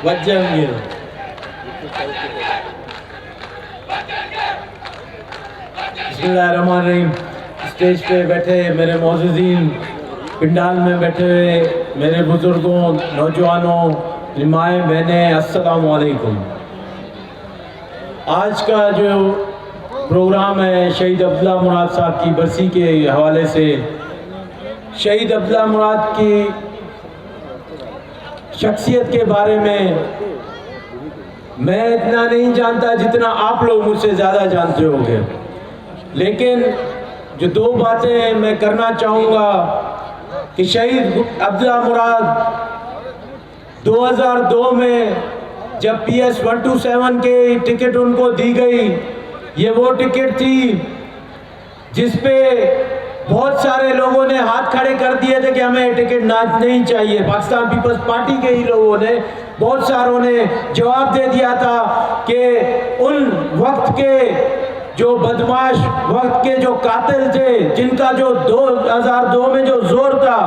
बचेंगे। बिस्मिल्लाहिर्रहमानिर्रहीम। स्टेज पे बैठे मेरे मौजूदीन, पिंडाल में बैठे हुए मेरे बुजुर्गों, नौजवानों, माएँ बहनें, अस्सलामु अलैकुम। आज का जो प्रोग्राम है शहीद अब्दुल्ला मुराद साहब की बरसी के हवाले से, शहीद अब्दुल्ला मुराद की शख्सियत के बारे में मैं इतना नहीं जानता जितना आप लोग मुझसे ज़्यादा जानते होंगे, लेकिन जो दो बातें मैं करना चाहूँगा कि शहीद अब्दुल्ला मुराद 2002 में जब PS 127 के टिकट उनको दी गई, ये वो टिकट थी जिस पे बहुत सारे लोगों ने हाथ खड़े कर दिए थे कि हमें टिकट नहीं चाहिए। पाकिस्तान पीपल्स पार्टी के ही लोगों ने, बहुत सारों ने जवाब दे दिया था कि उन वक्त के जो बदमाश, वक्त के जो कातिल थे, जिनका जो 2002 में जो जोर था,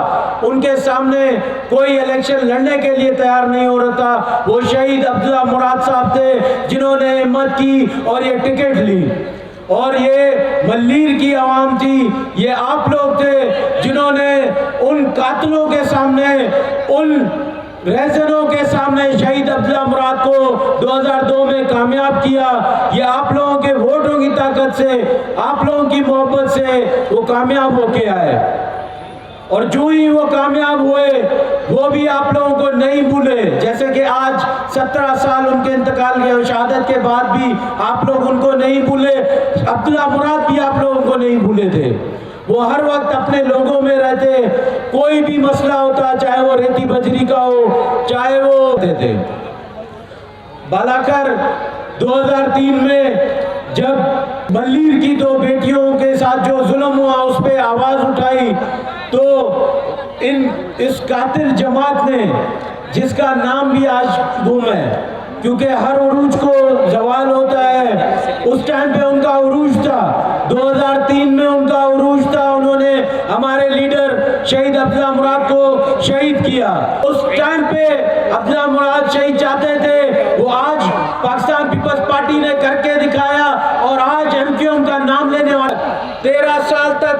उनके सामने कोई इलेक्शन लड़ने के लिए तैयार नहीं हो रहा था। वो शहीद अब्दुल्ला मुराद साहब थे जिन्होंने हिम्मत की और ये टिकट ली। और ये मल्लीर की आवाम थी, ये आप लोग थे जिन्होंने उन कातिलों के सामने, उन रहजनों के सामने शहीद अब्दुल्ला मुराद को 2002 में कामयाब किया। ये आप लोगों के वोटों की ताकत से, आप लोगों की मोहब्बत से वो कामयाब होके आए। और जो ही वो कामयाब हुए वो भी आप लोगों को नहीं भूले। जैसे कि आज 17 साल उनके इंतकाल के और शहादत के बाद भी आप लोग उनको नहीं भूले, अब्दुल्ला मुराद भी आप लोगों को नहीं भूले थे। वो हर वक्त अपने लोगों में रहते, कोई भी मसला होता, चाहे वो रेती बजरी का हो, चाहे वो थे। बालाकर 2003 में जब मल्लीर की दो बेटियों के साथ जो जुल्म हुआ उस पर आवाज उठाई, तो इस कातिल जमात ने, जिसका नाम भी आज गुम है, क्योंकि हर उरूज को जवाल होता है, उस टाइम पे उनका उरूज था, 2003 में उनका उरूज था। उन्होंने हमारे लीडर शहीद अब्दुल्ला मुराद को शहीद किया। उस टाइम पे अब्दुल्ला मुराद शहीद चाहते थे, वो आज पाकिस्तान पीपल्स पार्टी ने करके दिखाया और आज MQM का नाम लेने वाला 13 साल तक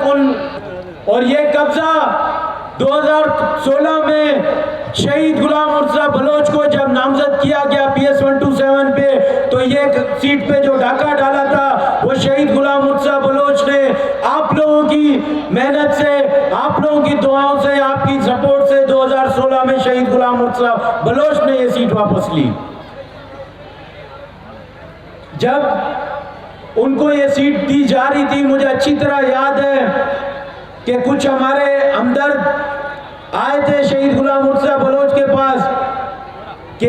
और ये कब्जा 2016 में शहीद गुलाम मुर्तज़ा बलोच को जब नामजद किया गया PS 127 पे, तो ये सीट पे जो डाका डाला था वो शहीद गुलाम मुर्तज़ा बलोच ने आप लोगों की मेहनत से, आप लोगों की दुआओं से, आपकी सपोर्ट से 2016 में शहीद गुलाम मुर्तज़ा बलोच ने ये सीट वापस ली। जब उनको ये सीट दी जा रही थी, मुझे अच्छी तरह याद है कि कुछ हमारे हमदर्द आए थे शहीद गुलाम मुर्तज़ा बलोच के पास कि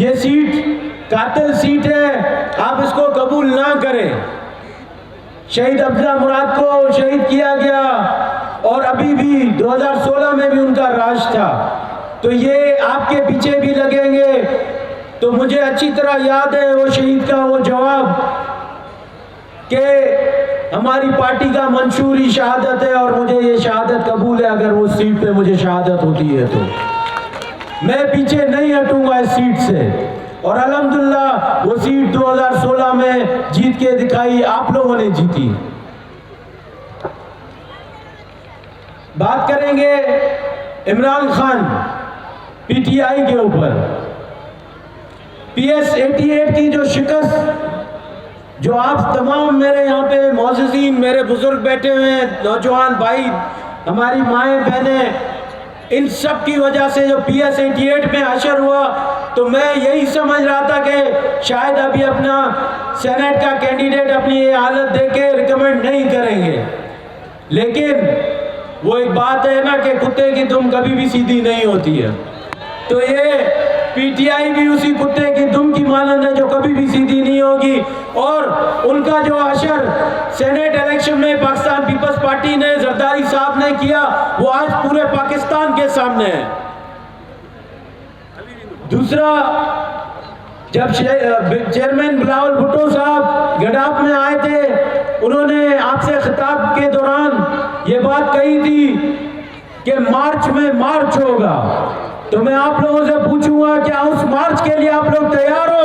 ये सीट कातिल सीट है, आप इसको कबूल ना करें। शहीद अब्दुल्ला मुराद को शहीद किया गया और अभी भी 2016 में भी उनका राज था, तो ये आपके पीछे भी लगेंगे। तो मुझे अच्छी तरह याद है वो शहीद का वो जवाब कि हमारी पार्टी का मंशूर ही शहादत है और मुझे ये शहादत कबूल है, अगर वो सीट पे मुझे शहादत होती है तो मैं पीछे नहीं हटूंगा इस सीट से। और अल्हम्दुलिल्लाह वो सीट 2016 में जीत के दिखाई, आप लोगों ने जीती। बात करेंगे इमरान खान PTI के ऊपर। PS 88 की जो शिकस्त, जो आप तमाम मेरे यहाँ पे मौजूदीन, मेरे बुजुर्ग बैठे हुए हैं, नौजवान भाई, हमारी माएँ बहनें, इन सब की वजह से जो PS 88 में हशर हुआ, तो मैं यही समझ रहा था कि शायद अभी अपना सेनेट का कैंडिडेट अपनी ये हालत देख के रिकमेंड नहीं करेंगे। लेकिन वो एक बात है ना कि कुत्ते की दुम कभी भी सीधी नहीं होती है, तो ये PTI भी उसी कुत्ते की दुम की मानंद है जो कभी भी सीधी नहीं होगी। और उनका जो हशर सेनेट इलेक्शन में पाकिस्तान पीपल्स पार्टी ने, जरदारी साहब ने किया, वो आज पूरे पाकिस्तान के सामने है। दूसरा, जब चेयरमैन बिलावल भुट्टो साहब गडाफ में आए थे, उन्होंने आपसे खिताब के दौरान ये बात कही थी कि मार्च में मार्च होगा, तो मैं आप लोगों से पूछूंगा क्या उस मार्च के लिए आप लोग तैयार हो?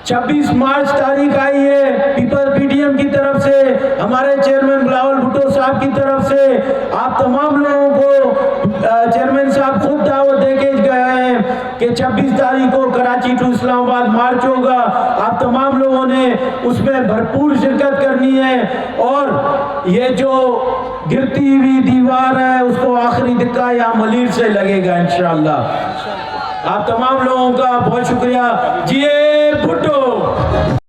26 मार्च तारीख आई है पीपल पीडीएम की तरफ से, हमारे चेयरमैन बिलावल भुट्टो साहब की तरफ से आप तमाम लोगों को चेयरमैन साहब खुद दावत देके गए हैं कि 26 तारीख को कराची टू इस्लामाबाद मार्च होगा। आप तमाम लोगों ने उसमें भरपूर शिरकत करनी है और ये जो गिरती हुई दीवार है उसको आखिरी दिक्का या मलीर से लगेगा इंशाअल्लाह। आप तमाम लोगों का बहुत शुक्रिया। जिए भुट्टो।